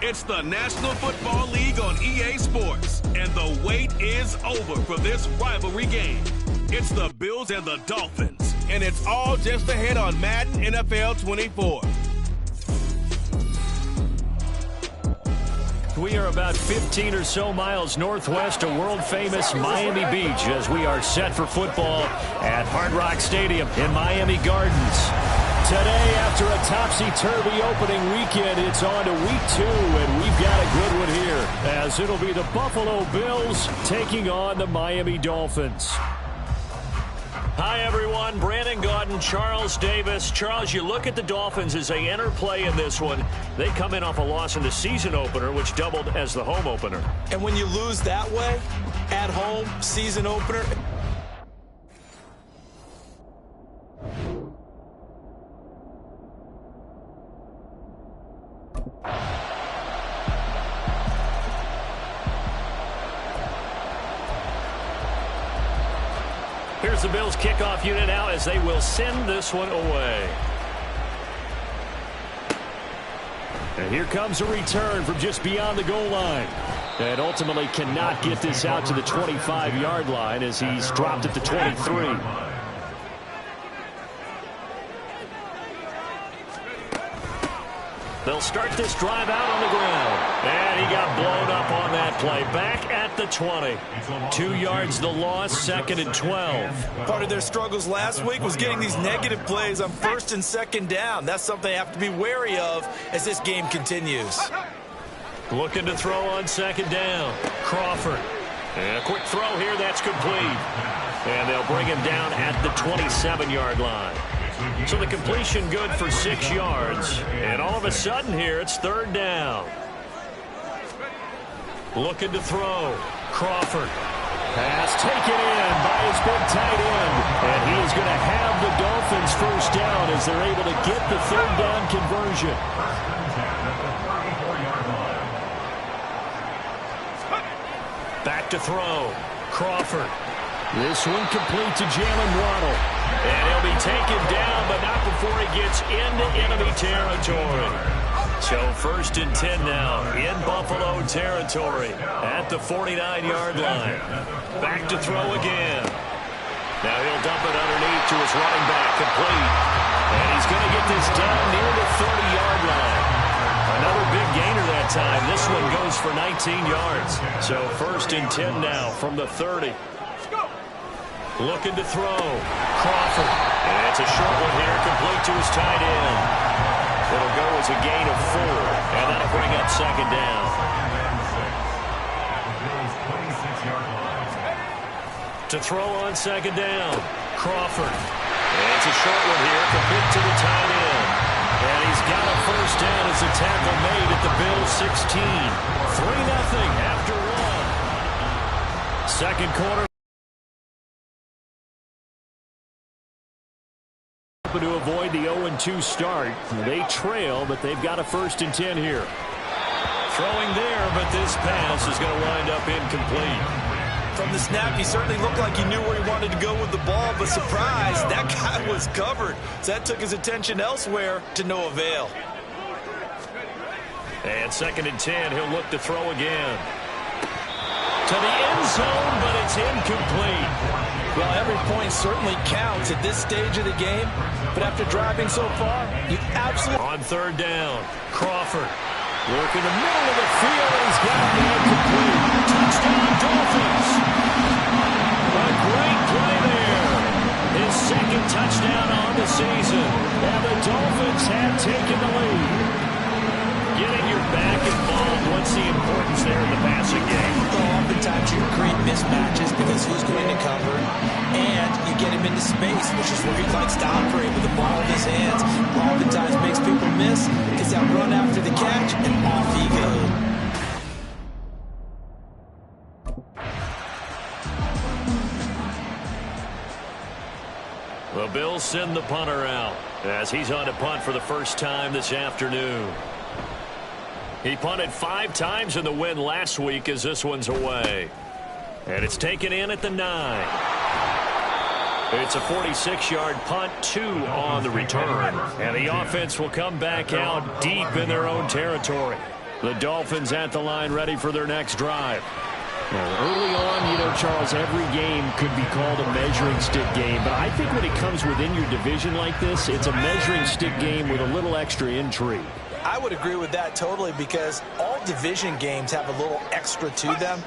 It's the National Football League on EA Sports, and the wait is over for this rivalry game. It's the Bills and the Dolphins, and it's all just ahead on Madden NFL 24. We are about 15 or so miles northwest of world-famous Miami Beach as we are set for football at Hard Rock Stadium in Miami Gardens. Today, after a topsy-turvy opening weekend, it's on to week 2, and we've got a good one here, as it'll be the Buffalo Bills taking on the Miami Dolphins. Hi, everyone. Brandon Gaudin, Charles Davis. Charles, you look at the Dolphins as they enter play in this one. They come in off a loss in the season opener, which doubled as the home opener. And when you lose that way, at home, season opener... Here's the Bills kickoff unit now as they will send this one away. And here comes a return from just beyond the goal line. And ultimately cannot get this out to the 25-yard line as he's dropped at the 23. They'll start this drive out on the ground. And he got blown up on that play. Back at the 20. 2 yards the loss, 2nd and 12. Part of their struggles last week was getting these negative plays on 1st and 2nd down. That's something they have to be wary of as this game continues. Looking to throw on 2nd down. Crawford. And a quick throw here, that's complete. And they'll bring him down at the 27-yard line. So the completion good for 6 yards. And all of a sudden here, it's 3rd down. Looking to throw. Crawford. Pass taken in by his big tight end. And he is going to have the Dolphins first down as they're able to get the 3rd down conversion. Back to throw. Crawford. This one complete to Jalen Waddle. And he'll be taken down, but not before he gets into enemy territory. So 1st and 10 now in Buffalo territory at the 49-yard line. Back to throw again. Now he'll dump it underneath to his running back, complete. And he's going to get this down near the 30-yard line. Another big gainer that time. This one goes for 19 yards. So 1st and 10 now from the 30. Looking to throw. Crawford. And it's a short one here, complete to his tight end. It'll go as a gain of 4, and that'll bring up 2nd down. To throw on 2nd down. Crawford. And it's a short one here, complete to the tight end. And he's got a first down as a tackle made at the Bills 16. 3-0 after 1. Second quarter. To avoid the 0-2 start. They trail, but they've got a 1st and 10 here. Throwing there, but this pass is going to wind up incomplete. From the snap, he certainly looked like he knew where he wanted to go with the ball, but surprise, that guy was covered. So that took his attention elsewhere to no avail. And 2nd and 10, he'll look to throw again. To the end zone, but it's incomplete. Well, every point certainly counts at this stage of the game, but after driving so far, you absolutely... On 3rd down, Crawford. Work in the middle of the field, and he's got the incomplete. Touchdown, Dolphins. A great play there. His 2nd touchdown on the season, and the Dolphins have taken the lead. Getting your back involved, what's the importance there in the passing game? Well, oftentimes you create mismatches because who's going to cover, and you get him into space, which is where he likes to operate with the ball in his hands. Oftentimes makes people miss, gets that run after the catch, and off he goes. The Bills send the punter out as he's on to punt for the first time this afternoon. He punted 5 times in the win last week as this one's away. And it's taken in at the 9. It's a 46-yard punt, 2 on the return. And the offense will come back out deep in their own territory. The Dolphins at the line ready for their next drive. Well, early on, you know, Charles, every game could be called a measuring stick game. But I think when it comes within your division like this, it's a measuring stick game with a little extra intrigue. I would agree with that totally because all division games have a little extra to them.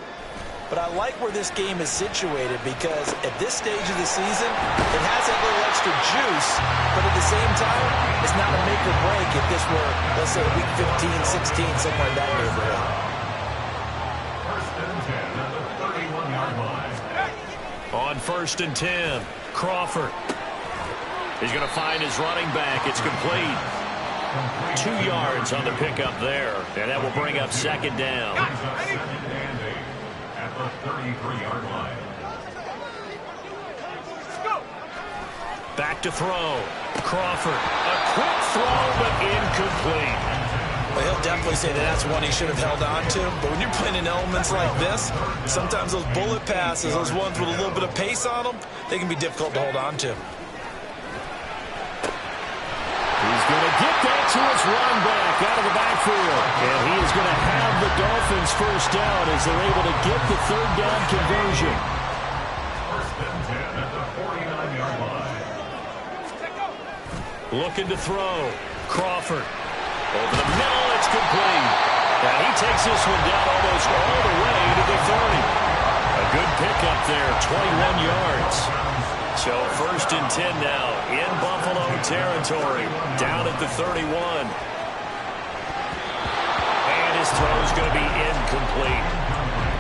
But I like where this game is situated because at this stage of the season, it has that little extra juice, but at the same time, it's not a make or break if this were, let's say, week 15, 16, somewhere in that neighborhood. On 1st and 10, Crawford. He's going to find his running back. It's complete. 2 yards on the pickup there, and that will bring up 2nd down. At the 33-yard line. Back to throw. Crawford. A quick throw, but incomplete. Well, he'll definitely say that that's one he should have held on to. But when you're playing in elements like this, sometimes those bullet passes, those ones with a little bit of pace on them, they can be difficult to hold on to. He's going to get that to his running back out of the backfield. And he is going to have the Dolphins first down as they're able to get the 3rd down conversion. 1st and 10 at the 49-yard line. Looking to throw. Crawford. Over the middle, it's complete. And he takes this one down almost all the way to the 30. A good pickup there, 21 yards. So 1st and 10 now in Buffalo territory, down at the 31. And his throw is going to be incomplete.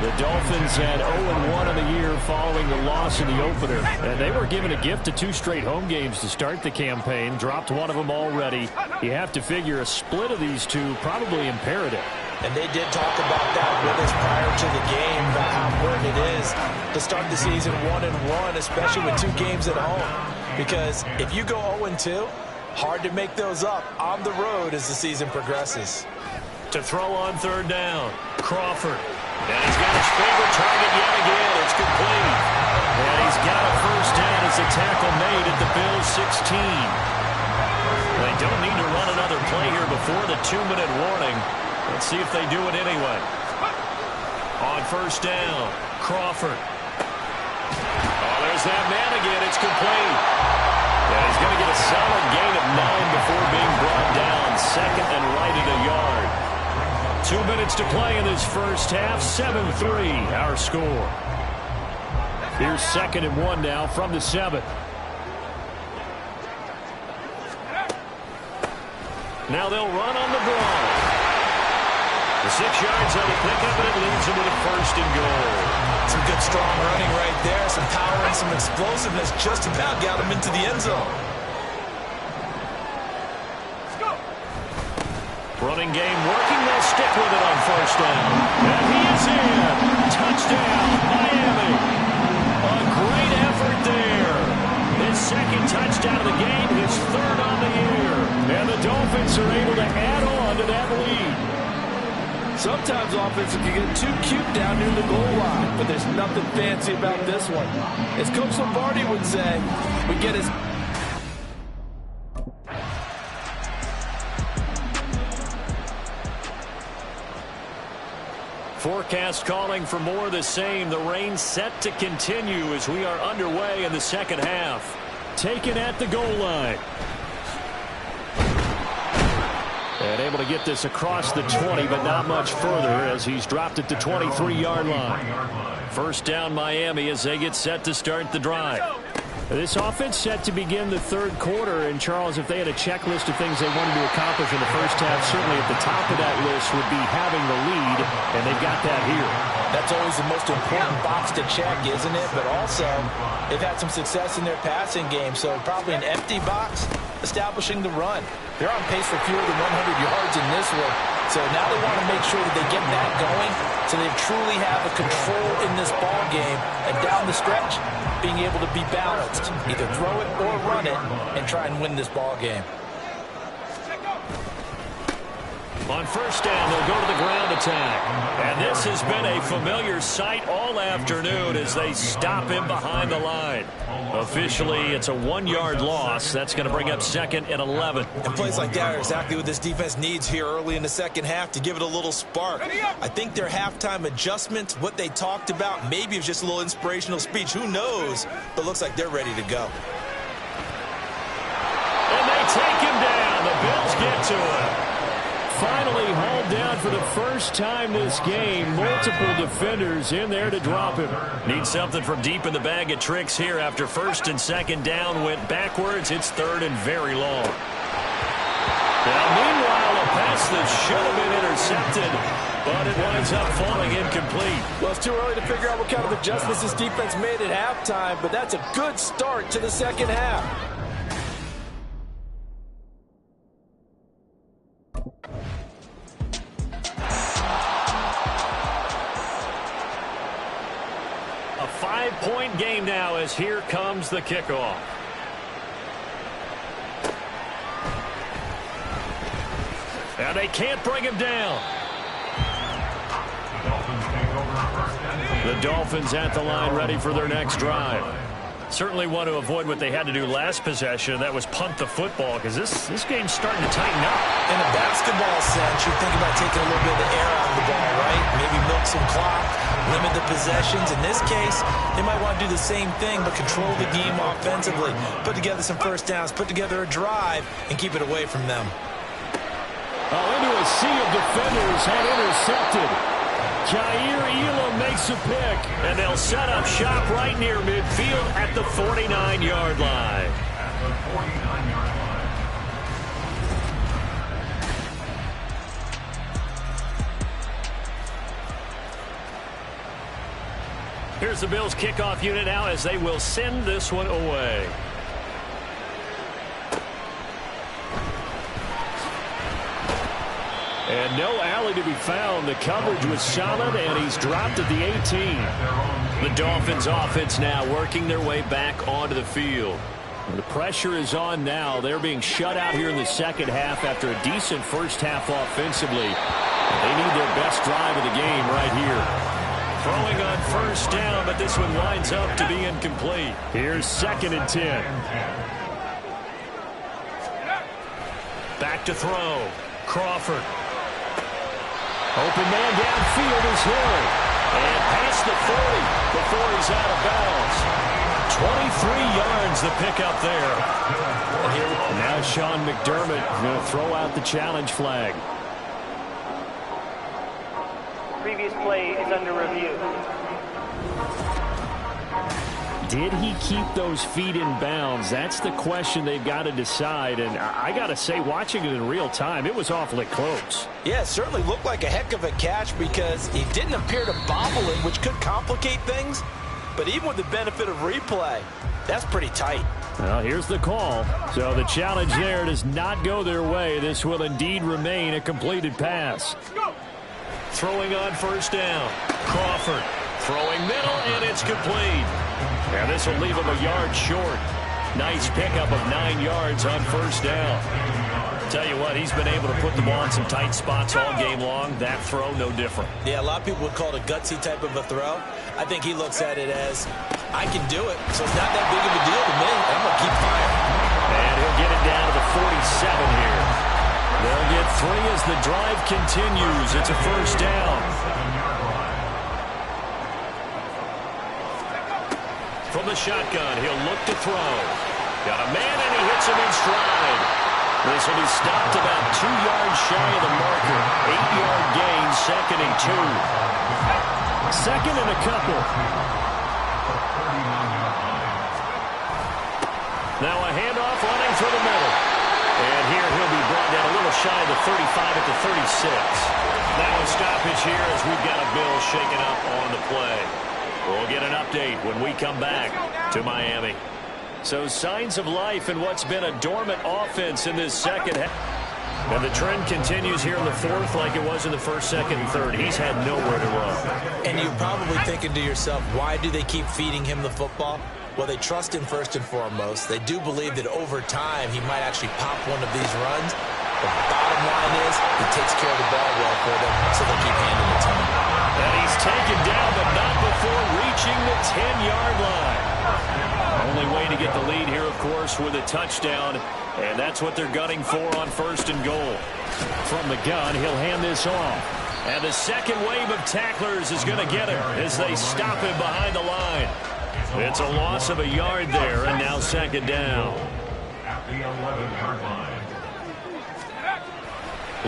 The Dolphins had 0-1 in the year following the loss in the opener. And they were given a gift of 2 straight home games to start the campaign. Dropped one of them already. You have to figure a split of these two probably imperative. And they did talk about that with us prior to the game, about how important it is to start the season 1-1, especially with 2 games at home. Because if you go 0-2, hard to make those up on the road as the season progresses. To throw on 3rd down, Crawford. And he's got his favorite target yet again. It's complete. And he's got a first down as a tackle made at the Bills' 16. They don't need to run another play here before the 2-minute warning. Let's see if they do it anyway. On 1st down, Crawford. Oh, there's that man again. It's complete. And he's going to get a solid gain of 9 before being brought down. 2nd and right at a yard. 2 minutes to play in this first half. 7-3 our score. Here's 2nd and 1 now from the 7. Now they'll run on the draw. The 6 yards on the pickup, and it leads them to the 1st and goal. Some good strong running right there. Some power and some explosiveness just about got him into the end zone. Running game working. They'll stick with it on 1st down. And he is in. Touchdown, Miami. A great effort there. His 2nd touchdown of the game, his 3rd on the year. And the Dolphins are able to add on to that lead. Sometimes offenses can get too cute down near the goal line, but there's nothing fancy about this one. As Coach Lombardi would say, we get his... Forecast calling for more of the same. The rain set to continue as we are underway in the 2nd half. Taken at the goal line. And able to get this across the 20, but not much further as he's dropped it to 23-yard line. 1st down Miami as they get set to start the drive. This offense set to begin the 3rd quarter. And, Charles, if they had a checklist of things they wanted to accomplish in the first half, certainly at the top of that list would be having the lead, and they've got that here. That's always the most important box to check, isn't it? But also, they've had some success in their passing game, so probably an empty box establishing the run. They're on pace for fewer than 100 yards in this one, so now they want to make sure that they get that going so they truly have a control in this ball game, and down the stretch, being able to be balanced, either throw it or run it, and try and win this ball game. On first down, they'll go to the ground attack. And this has been a familiar sight all afternoon as they stop him behind the line. Officially, it's a 1-yard loss. That's going to bring up second and 11. And plays like that are exactly what this defense needs here early in the second half to give it a little spark. I think their halftime adjustments, what they talked about, maybe it was just a little inspirational speech. Who knows? But looks like they're ready to go. And they take him down. The Bills get to him. Finally hauled down for the first time this game. Multiple defenders in there to drop him. Need something from deep in the bag of tricks here after first and second down went backwards. It's third and very long. Now, meanwhile, a pass that should have been intercepted, but it winds up falling incomplete. Well, it's too early to figure out what kind of adjustments this defense made at halftime, but that's a good start to the second half. A 5-point game now as here comes the kickoff. And they can't bring him down. The Dolphins at the line ready for their next drive. Certainly want to avoid what they had to do last possession. That was punt the football because this game's starting to tighten up. In a basketball sense, you think about taking a little bit of the air out of the ball, right? Maybe milk some clock, limit the possessions. In this case, they might want to do the same thing but control the game offensively. Put together some first downs, put together a drive, and keep it away from them. Into a sea of defenders and intercepted. Jair Elam makes a pick, and they'll set up shop right near midfield at the 49-yard line. Here's the Bills kickoff unit now as they will send this one away. And no alley to be found. The coverage was solid, and he's dropped at the 18. The Dolphins offense now working their way back onto the field. The pressure is on now. They're being shut out here in the second half after a decent first half offensively. They need their best drive of the game right here. Throwing on first down, but this one winds up to be incomplete. Here's second and 10. Back to throw. Crawford. Open man downfield is Hill. And past the 40 before he's out of bounds. 23 yards the pickup there. And now Sean McDermott going to throw out the challenge flag. Previous play is under review. Did he keep those feet in bounds? That's the question they've got to decide. And I got to say, watching it in real time, it was awfully close. Yeah, it certainly looked like a heck of a catch because he didn't appear to bobble it, which could complicate things. But even with the benefit of replay, that's pretty tight. Well, here's the call. So the challenge there does not go their way. This will indeed remain a completed pass. Throwing on first down. Crawford throwing middle, and it's complete. And this will leave him a yard short. Nice pickup of 9 yards on first down. Tell you what, he's been able to put the ball in some tight spots all game long. That throw, no different. Yeah, a lot of people would call it a gutsy type of a throw. I think he looks at it as, I can do it, so it's not that big of a deal to me. I'm going to keep firing. And he'll get it down to the 47 here. They'll get 3 as the drive continues. It's a first down. From the shotgun, he'll look to throw. Got a man, and he hits him in stride. This will be stopped about 2 yards shy of the marker. 8-yard gain, second and 2. Second and a couple. Now a handoff running through the middle. And here he'll be brought down a little shy of the 35 at the 36. Now a stoppage here as we've got a Bill shaking up on the play. We'll get an update when we come back to Miami. So signs of life in what's been a dormant offense in this second half. And the trend continues here in the fourth like it was in the first, second, and third. He's had nowhere to run. And you're probably thinking to yourself, why do they keep feeding him the football? Well, they trust him first and foremost. They do believe that over time he might actually pop one of these runs. The bottom line is he takes care of the ball well for them, so they'll keep handing it to him. And he's taken down, but not before reaching the 10-yard line. Only way to get the lead here, of course, with a touchdown, and that's what they're gunning for on 1st and goal. From the gun, he'll hand this off. And the second wave of tacklers is going to get him as they stop him behind the line. It's a loss of a yard there, and now 2nd down. At the 11-yard line.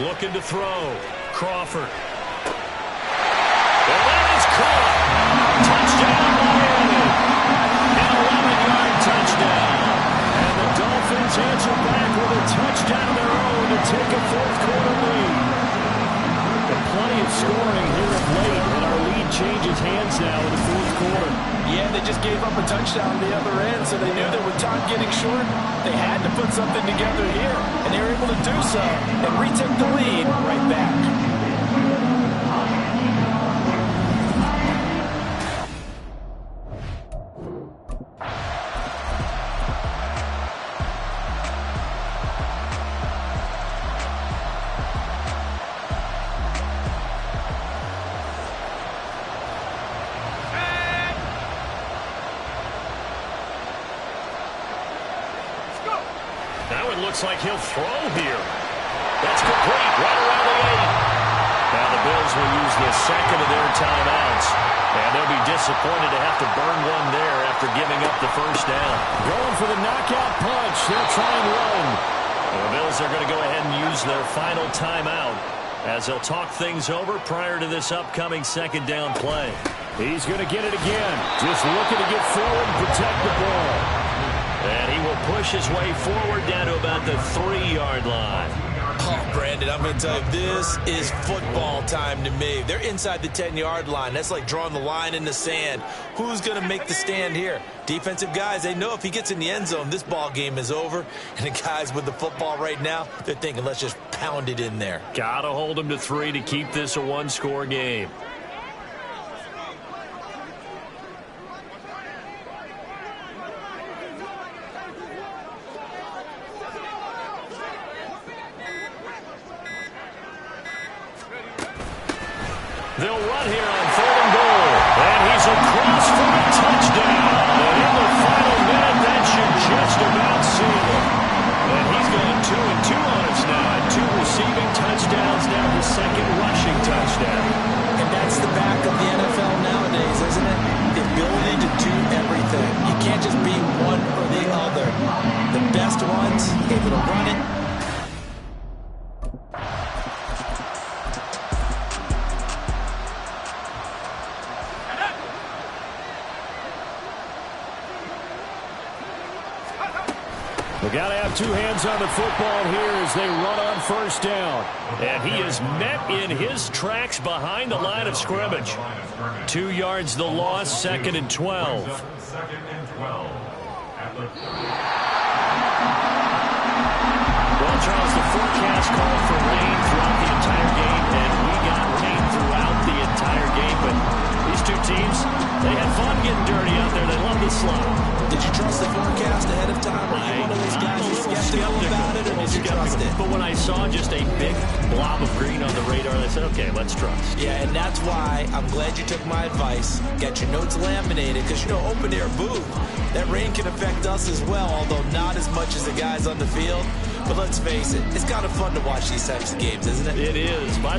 Looking to throw. Crawford. And that is caught. Touchdown, Miami. An 11-yard touchdown. And the Dolphins answer back with a touchdown of their own to take a 4th-quarter lead. Plenty of scoring here of late, and our lead changes hands now in the 4th quarter. Yeah, they just gave up a touchdown on the other end, so they knew that with time getting short, they had to put something together here, and they were able to do so and retake the lead right back. Looks like he'll throw here. That's complete right around the 8. Now the Bills will use the 2nd of their timeouts, and they'll be disappointed to have to burn one there after giving up the 1st down. Going for the knockout punch. They'll try and run. The Bills are going to go ahead and use their final timeout as they'll talk things over prior to this upcoming 2nd down play. He's going to get it again. Just looking to get forward and protect the ball. And he will push his way forward down to about the 3-yard line. Oh, Brandon, I'm going to tell you, this is football time to me. They're inside the 10-yard line. That's like drawing the line in the sand. Who's going to make the stand here? Defensive guys, they know if he gets in the end zone, this ball game is over. And the guys with the football right now, they're thinking, let's just pound it in there. Got to hold him to 3 to keep this a 1-score game. They'll run here on 3rd and goal. And he's across for a touchdown. And in the final minute, that should just about seal it. And he's gone 2-2 on us now. And 2 receiving touchdowns, now the 2nd rushing touchdown. And that's the back of the NFL nowadays, isn't it? The ability to do everything. You can't just be one or the other. The best ones, able to run it. They got to have 2 hands on the football here as they run on 1st down. And he is met in his tracks behind the line of scrimmage. 2 yards the loss, 2nd and 12. 2nd and 12. Well, Charles, the forecast called for rain throughout the entire game, and we got rain throughout the entire game. But these 2 teams, they had fun getting dirty out there. They love the slide. Did you trust the forecast ahead of time? Were you one of those guys who's skeptical about it, or did you trust it? But when I saw just a big blob of green on the radar, I said, okay, let's trust. Yeah, and that's why I'm glad you took my advice. Got your notes laminated, because, you know, open-air booth, that rain can affect us as well, although not as much as the guys on the field. But let's face it, it's kind of fun to watch these types of games, isn't it? It is. By the